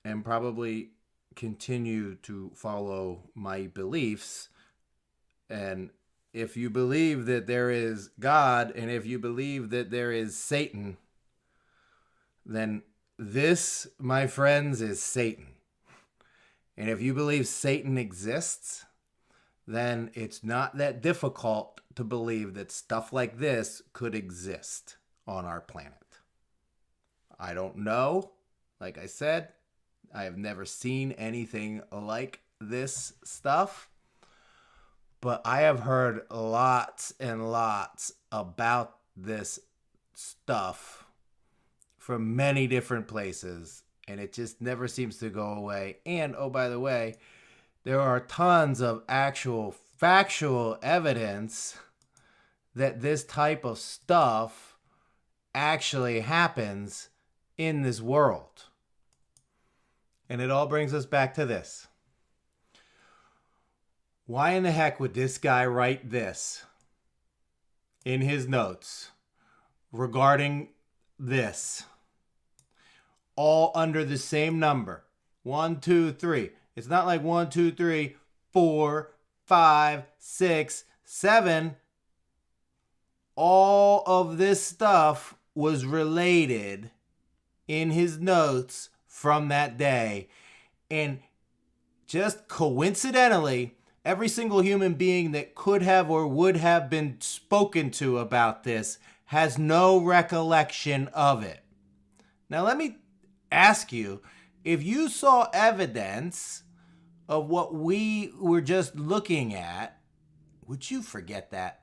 and probably continue to follow my beliefs. And if you believe that there is God and if you believe that there is Satan, then this, my friends, is Satan. And if you believe Satan exists, then it's not that difficult to believe that stuff like this could exist on our planet. I don't know. Like I said, I have never seen anything like this stuff. But I have heard lots and lots about this stuff from many different places, and it just never seems to go away. And, oh, by the way, there are tons of actual factual evidence that this type of stuff actually happens in this world. And it all brings us back to this. Why in the heck would this guy write this in his notes regarding this? All under the same number. 1, 2, 3. It's not like 1, 2, 3, 4, 5, 6, 7. All of this stuff was related in his notes from that day. And just coincidentally, every single human being that could have or would have been spoken to about this has no recollection of it. Now, let me ask you, if you saw evidence of what we were just looking at, would you forget that?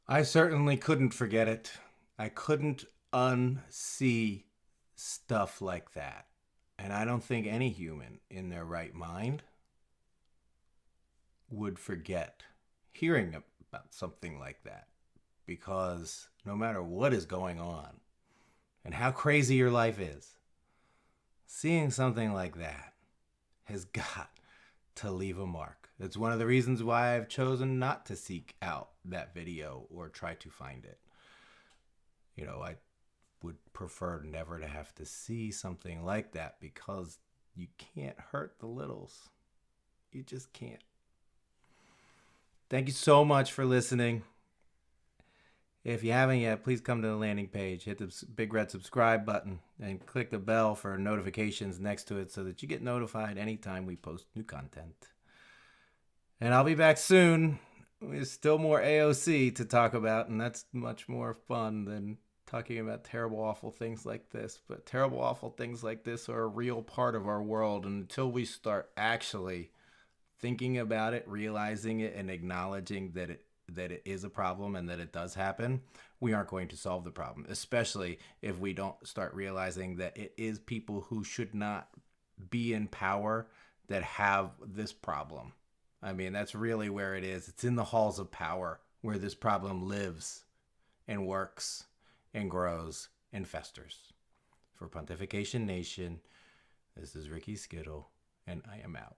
I certainly couldn't forget it. I couldn't unsee stuff like that. And I don't think any human in their right mind would forget hearing about something like that. Because no matter what is going on and how crazy your life is, seeing something like that has got to leave a mark. It's one of the reasons why I've chosen not to seek out that video or try to find it. I would prefer never to have to see something like that because you can't hurt the littles. You just can't. Thank you so much for listening. If you haven't yet, please come to the landing page, hit the big red subscribe button, and click the bell for notifications next to it so that you get notified anytime we post new content. And I'll be back soon. There's still more AOC to talk about, and that's much more fun than talking about terrible, awful things like this. But terrible, awful things like this are a real part of our world, and until we start actually thinking about it, realizing it, and acknowledging that it is a problem and that it does happen, we aren't going to solve the problem, especially if we don't start realizing that it is people who should not be in power that have this problem. I mean, that's really where it is. It's in the halls of power where this problem lives and works and grows and festers. For Pontification Nation, this is Ricky Skittle, and I am out.